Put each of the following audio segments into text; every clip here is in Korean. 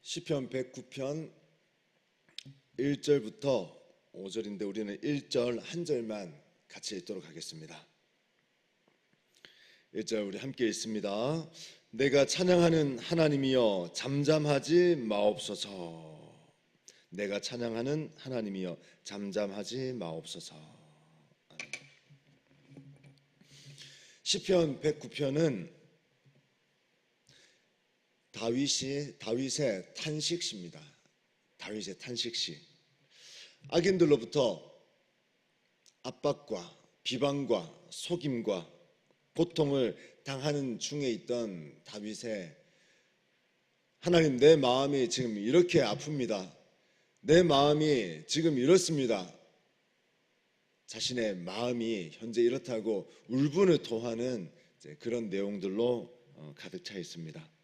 시편 109편 1절부터 5절인데 우리는 1절 한 절만 같이 읽도록 하겠습니다. 1절 우리 함께 읽습니다. 내가 찬양하는 하나님이여 잠잠하지 마옵소서. 내가 찬양하는 하나님이여 잠잠하지 마옵소서. 시편 109편은 다윗의 탄식시입니다. 다윗의 탄식시. 악인들로부터 압박과 비방과 속임과 고통을 당하는 중에 있던 다윗의 하나님, 내 마음이 지금 이렇게 아픕니다. 내 마음이 지금 이렇습니다. 자신의 마음이 현재 이렇다고 울분을 토하는 그런 내용들로 가득 차 있습니다.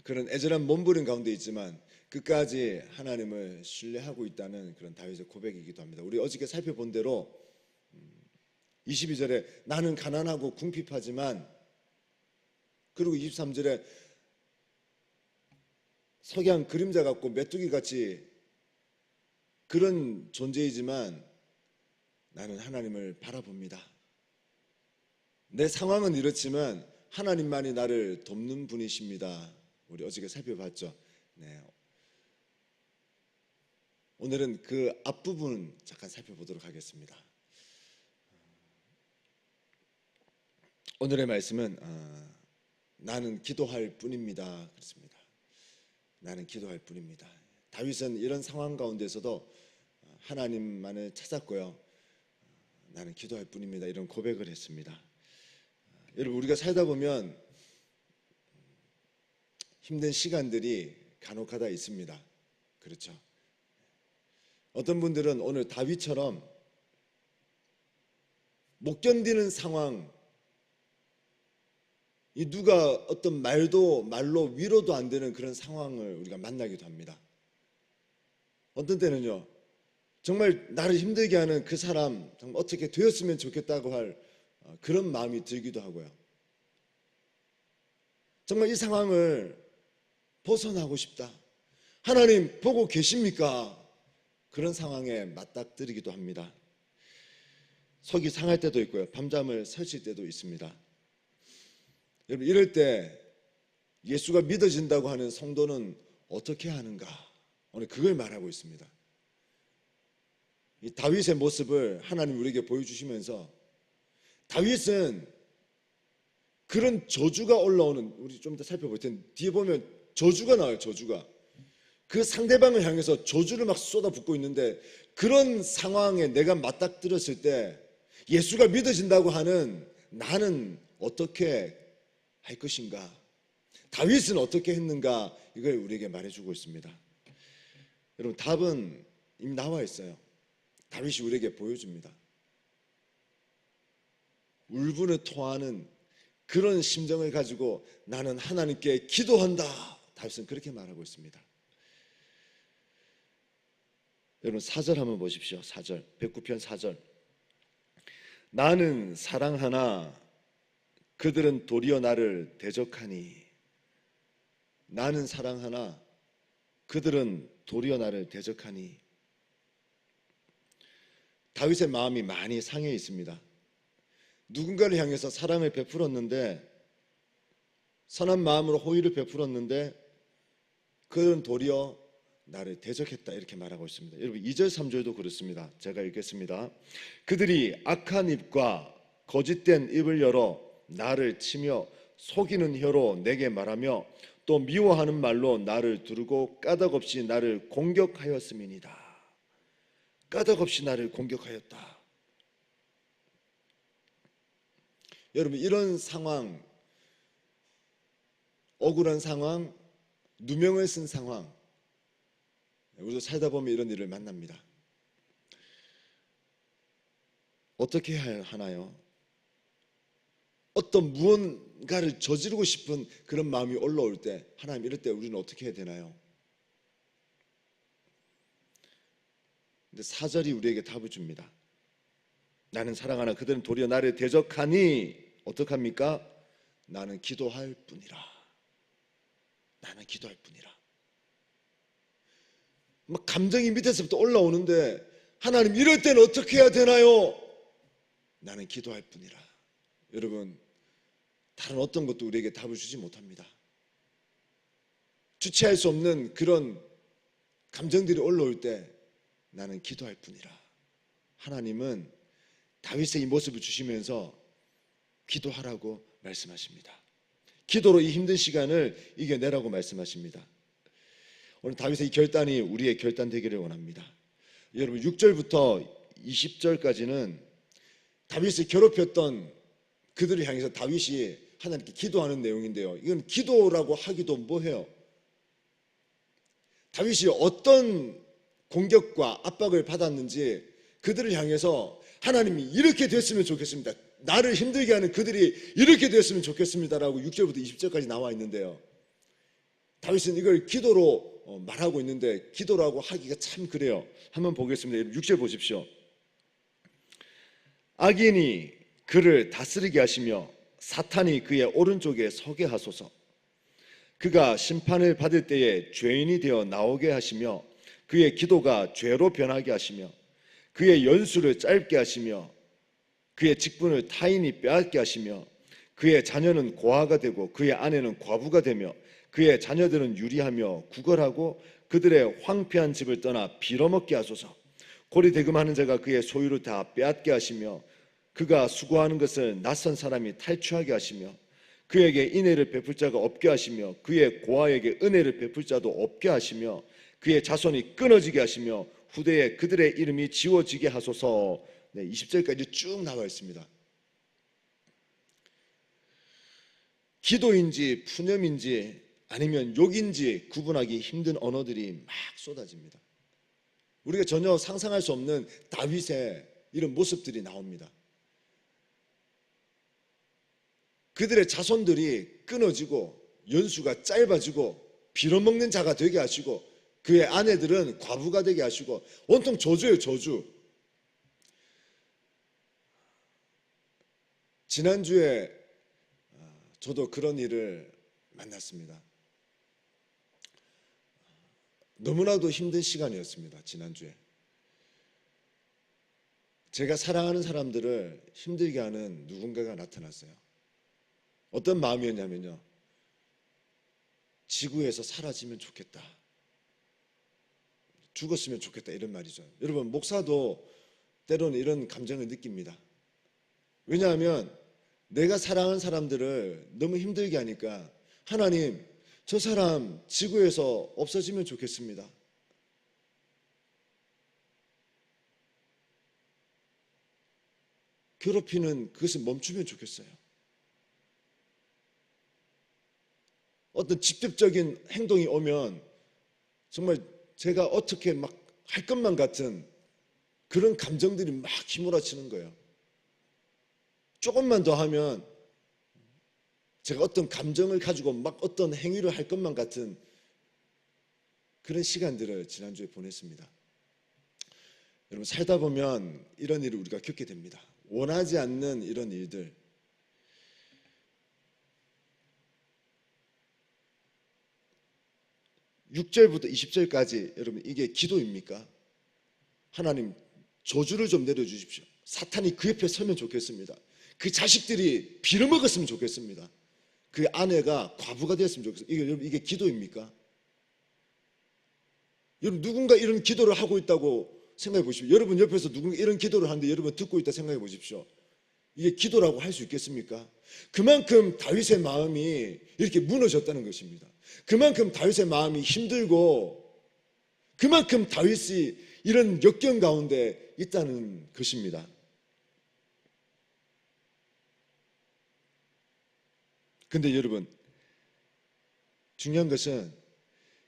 그런 애절한 몸부림 가운데 있지만 끝까지 하나님을 신뢰하고 있다는 그런 다윗의 고백이기도 합니다. 우리 어저께 살펴본 대로 22절에 나는 가난하고 궁핍하지만, 그리고 23절에 석양 그림자 같고 메뚜기 같이 그런 존재이지만 나는 하나님을 바라봅니다. 내 상황은 이렇지만 하나님만이 나를 돕는 분이십니다. 우리 어저께 살펴봤죠. 네. 오늘은 그 앞부분 잠깐 살펴보도록 하겠습니다. 오늘의 말씀은 나는 기도할 뿐입니다. 그렇습니다. 나는 기도할 뿐입니다. 다윗은 이런 상황 가운데서도 하나님만을 찾았고요. 나는 기도할 뿐입니다. 이런 고백을 했습니다. 여러분, 우리가 살다 보면 힘든 시간들이 간혹가다 있습니다. 그렇죠? 어떤 분들은 오늘 다윗처럼 못 견디는 상황, 이 누가 어떤 말로 위로도 안 되는 그런 상황을 우리가 만나기도 합니다. 어떤 때는요, 정말 나를 힘들게 하는 그 사람 정말 어떻게 되었으면 좋겠다고 할 그런 마음이 들기도 하고요. 정말 이 상황을 벗어나고 싶다. 하나님 보고 계십니까? 그런 상황에 맞닥뜨리기도 합니다. 속이 상할 때도 있고요. 밤잠을 설칠 때도 있습니다. 여러분, 이럴 때 예수가 믿어진다고 하는 성도는 어떻게 하는가? 오늘 그걸 말하고 있습니다. 이 다윗의 모습을 하나님 우리에게 보여주시면서, 다윗은 그런 저주가 올라오는, 우리 좀 더 살펴볼 텐데 뒤에 보면 저주가 나와요. 저주가 그 상대방을 향해서 저주를 막 쏟아붓고 있는데, 그런 상황에 내가 맞닥뜨렸을 때 예수가 믿어진다고 하는 나는 어떻게 할 것인가? 다윗은 어떻게 했는가? 이걸 우리에게 말해주고 있습니다. 여러분, 답은 이미 나와 있어요. 다윗이 우리에게 보여줍니다. 울분을 토하는 그런 심정을 가지고 나는 하나님께 기도한다. 다윗은 그렇게 말하고 있습니다. 여러분, 4절 한번 보십시오. 4절, 109편 4절. 나는 사랑하나 그들은 도리어 나를 대적하니. 나는 사랑하나 그들은 도리어 나를 대적하니. 다윗의 마음이 많이 상해 있습니다. 누군가를 향해서 사랑을 베풀었는데, 선한 마음으로 호의를 베풀었는데 그들은 도리어 나를 대적했다, 이렇게 말하고 있습니다. 여러분, 2절 3절도 그렇습니다. 제가 읽겠습니다. 그들이 악한 입과 거짓된 입을 열어 나를 치며 속이는 혀로 내게 말하며 또 미워하는 말로 나를 두르고 까닭없이 나를 공격하였음이니이다. 까닭없이 나를 공격하였다. 여러분, 이런 상황, 억울한 상황, 누명을 쓴 상황, 우리도 살다 보면 이런 일을 만납니다. 어떻게 하나요? 어떤 무언가를 저지르고 싶은 그런 마음이 올라올 때, 하나님, 이럴 때 우리는 어떻게 해야 되나요? 근데 4절이 우리에게 답을 줍니다. 나는 사랑하나 그들은 도리어 나를 대적하니 어떡합니까? 나는 기도할 뿐이라. 나는 기도할 뿐이라. 막 감정이 밑에서부터 올라오는데 하나님 이럴 때는 어떻게 해야 되나요? 나는 기도할 뿐이라. 여러분, 다른 어떤 것도 우리에게 답을 주지 못합니다. 주체할 수 없는 그런 감정들이 올라올 때 나는 기도할 뿐이라. 하나님은 다윗의 이 모습을 주시면서 기도하라고 말씀하십니다. 기도로 이 힘든 시간을 이겨내라고 말씀하십니다. 오늘 다윗의 이 결단이 우리의 결단 되기를 원합니다. 여러분, 6절부터 20절까지는 다윗을 괴롭혔던 그들을 향해서 다윗이 하나님께 기도하는 내용인데요. 이건 기도라고 하기도 뭐해요. 다윗이 어떤 공격과 압박을 받았는지 그들을 향해서 하나님이 이렇게 됐으면 좋겠습니다. 나를 힘들게 하는 그들이 이렇게 됐으면 좋겠습니다라고 6절부터 20절까지 나와 있는데요. 다윗은 이걸 기도로 말하고 있는데 기도라고 하기가 참 그래요. 한번 보겠습니다. 6절 보십시오. 악인이 그를 다스리게 하시며 사탄이 그의 오른쪽에 서게 하소서. 그가 심판을 받을 때에 죄인이 되어 나오게 하시며 그의 기도가 죄로 변하게 하시며 그의 연수를 짧게 하시며 그의 직분을 타인이 빼앗게 하시며 그의 자녀는 고아가 되고 그의 아내는 과부가 되며 그의 자녀들은 유리하며 구걸하고 그들의 황폐한 집을 떠나 빌어먹게 하소서. 고리대금하는 자가 그의 소유를 다 빼앗게 하시며 그가 수고하는 것을 낯선 사람이 탈취하게 하시며 그에게 인애를 베풀 자가 없게 하시며 그의 고아에게 은혜를 베풀 자도 없게 하시며 그의 자손이 끊어지게 하시며 후대에 그들의 이름이 지워지게 하소서. 20절까지 쭉 나와 있습니다. 기도인지 푸념인지 아니면 욕인지 구분하기 힘든 언어들이 막 쏟아집니다. 우리가 전혀 상상할 수 없는 다윗의 이런 모습들이 나옵니다. 그들의 자손들이 끊어지고 연수가 짧아지고 빌어먹는 자가 되게 하시고 그의 아내들은 과부가 되게 하시고 온통 저주예요, 저주. 지난주에 저도 그런 일을 만났습니다. 너무나도 힘든 시간이었습니다. 지난주에 제가 사랑하는 사람들을 힘들게 하는 누군가가 나타났어요. 어떤 마음이었냐면요, 지구에서 사라지면 좋겠다, 죽었으면 좋겠다, 이런 말이죠. 여러분, 목사도 때로는 이런 감정을 느낍니다. 왜냐하면 내가 사랑하는 사람들을 너무 힘들게 하니까 하나님, 저 사람 지구에서 없어지면 좋겠습니다. 괴롭히는 그것을 멈추면 좋겠어요. 어떤 직접적인 행동이 오면 정말 제가 어떻게 막 할 것만 같은 그런 감정들이 막 휘몰아치는 거예요. 조금만 더 하면 제가 어떤 감정을 가지고 막 어떤 행위를 할 것만 같은 그런 시간들을 지난주에 보냈습니다. 여러분, 살다 보면 이런 일을 우리가 겪게 됩니다. 원하지 않는 이런 일들. (6절부터) (20절까지) 여러분, 이게 기도입니까? 하나님, 저주를 좀 내려주십시오. 사탄이 그 옆에 서면 좋겠습니다. 그 자식들이 빌어먹었으면 좋겠습니다. 그 아내가 과부가 되었으면 좋겠습니다. 여러분, 이게 기도입니까? 여러분, 누군가 이런 기도를 하고 있다고 생각해 보십시오. 여러분 옆에서 누군가 이런 기도를 하는데 여러분 듣고 있다 생각해 보십시오. 이게 기도라고 할 수 있겠습니까? 그만큼 다윗의 마음이 이렇게 무너졌다는 것입니다. 그만큼 다윗의 마음이 힘들고 그만큼 다윗이 이런 역경 가운데 있다는 것입니다. 근데 여러분, 중요한 것은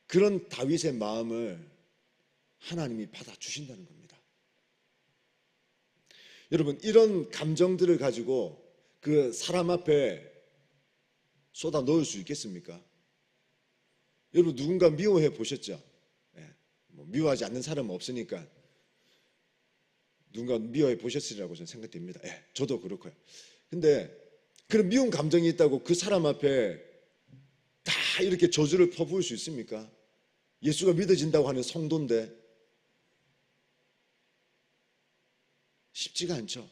그런 다윗의 마음을 하나님이 받아주신다는 겁니다. 여러분, 이런 감정들을 가지고 그 사람 앞에 쏟아 넣을 수 있겠습니까? 여러분, 누군가 미워해 보셨죠? 미워하지 않는 사람은 없으니까 누군가 미워해 보셨으리라고 저는 생각됩니다. 저도 그렇고요. 근데 그런 미운 감정이 있다고 그 사람 앞에 다 다 이렇게 저주를 퍼부을 수 있습니까? 예수가 믿어진다고 하는 성도인데 쉽지가 않죠.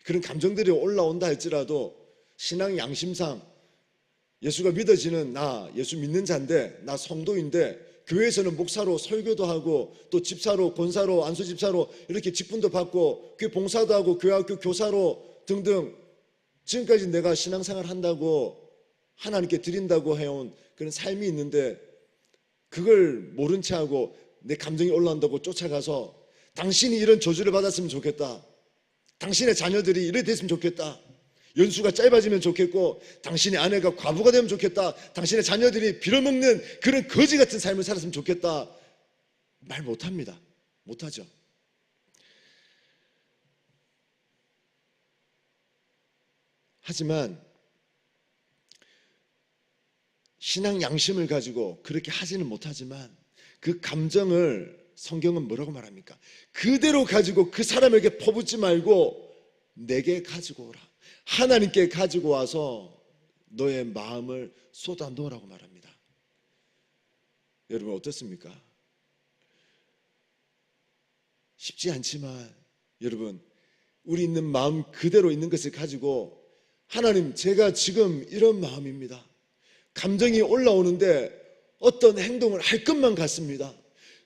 그런 감정들이 올라온다 할지라도 신앙 양심상 예수가 믿어지는 나, 예수 믿는 자인데, 나 성도인데, 교회에서는 목사로 설교도 하고 또 집사로, 권사로, 안수집사로 이렇게 직분도 받고 교회 봉사도 하고 교회학교 교사로 등등 지금까지 내가 신앙생활 한다고 하나님께 드린다고 해온 그런 삶이 있는데, 그걸 모른 채 하고 내 감정이 올라온다고 쫓아가서 당신이 이런 저주를 받았으면 좋겠다, 당신의 자녀들이 이래 됐으면 좋겠다, 연수가 짧아지면 좋겠고 당신의 아내가 과부가 되면 좋겠다, 당신의 자녀들이 빌어먹는 그런 거지 같은 삶을 살았으면 좋겠다, 말 못합니다. 못하죠. 하지만 신앙 양심을 가지고 그렇게 하지는 못하지만 그 감정을 성경은 뭐라고 말합니까? 그대로 가지고 그 사람에게 퍼붓지 말고 내게 가지고 오라, 하나님께 가지고 와서 너의 마음을 쏟아 놓으라고 말합니다. 여러분 어떻습니까? 쉽지 않지만 여러분, 우리 있는 마음 그대로 있는 것을 가지고 하나님, 제가 지금 이런 마음입니다. 감정이 올라오는데 어떤 행동을 할 것만 같습니다.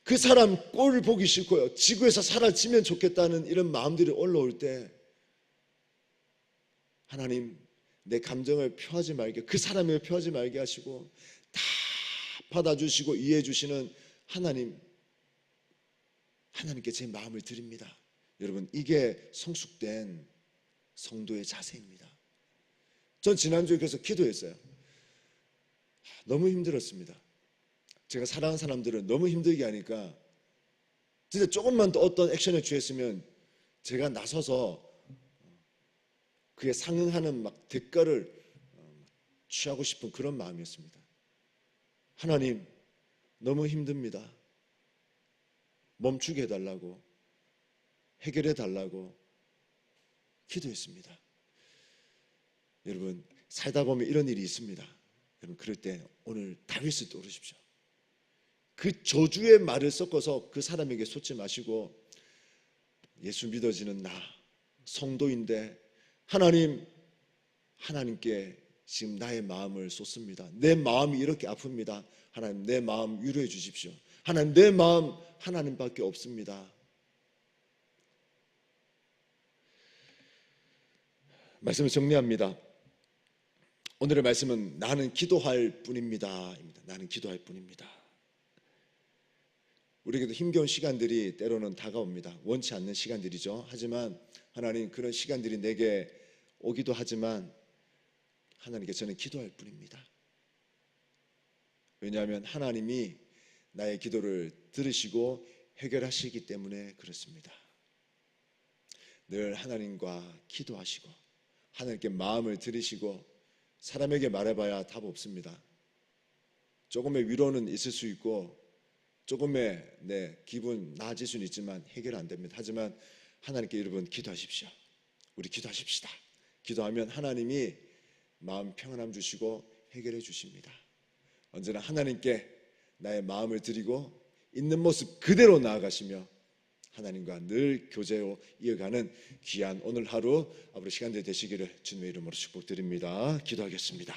그 사람 꼴을 보기 싫고요, 지구에서 사라지면 좋겠다는 이런 마음들이 올라올 때 하나님, 내 감정을 표하지 말게, 그 사람을 표하지 말게 하시고 다 받아주시고 이해해 주시는 하나님께 제 마음을 드립니다. 여러분, 이게 성숙된 성도의 자세입니다. 전 지난주에 그래서 기도했어요. 너무 힘들었습니다. 제가 사랑하는 사람들은 너무 힘들게 하니까 진짜 조금만 더 어떤 액션을 취했으면 제가 나서서 그에 상응하는 막 대가를 취하고 싶은 그런 마음이었습니다. 하나님, 너무 힘듭니다. 멈추게 해달라고, 해결해 달라고 기도했습니다. 여러분, 살다 보면 이런 일이 있습니다. 여러분, 그럴 때 오늘 다윗을 떠오르십시오. 그 저주의 말을 섞어서 그 사람에게 쏟지 마시고 예수 믿어지는 나, 성도인데 하나님께 지금 나의 마음을 쏟습니다. 내 마음이 이렇게 아픕니다. 하나님, 내 마음 위로해 주십시오. 하나님, 내 마음 하나님밖에 없습니다. 말씀을 정리합니다. 오늘의 말씀은 나는 기도할 뿐입니다. 나는 기도할 뿐입니다. 우리에게도 힘겨운 시간들이 때로는 다가옵니다. 원치 않는 시간들이죠. 하지만 하나님, 그런 시간들이 내게 오기도 하지만 하나님께 저는 기도할 뿐입니다. 왜냐하면 하나님이 나의 기도를 들으시고 해결하시기 때문에 그렇습니다. 늘 하나님과 기도하시고 하나님께 마음을 들으시고, 사람에게 말해봐야 답 없습니다. 조금의 위로는 있을 수 있고 조금의 내 기분 나아질 수는 있지만 해결 안 됩니다. 하지만 하나님께 여러분 기도하십시오. 우리 기도하십시다. 기도하면 하나님이 마음 평안함 주시고 해결해 주십니다. 언제나 하나님께 나의 마음을 드리고 있는 모습 그대로 나아가시며 하나님과 늘 교제로 이어가는 귀한 오늘 하루 앞으로 시간들 되시기를 주님의 이름으로 축복드립니다. 기도하겠습니다.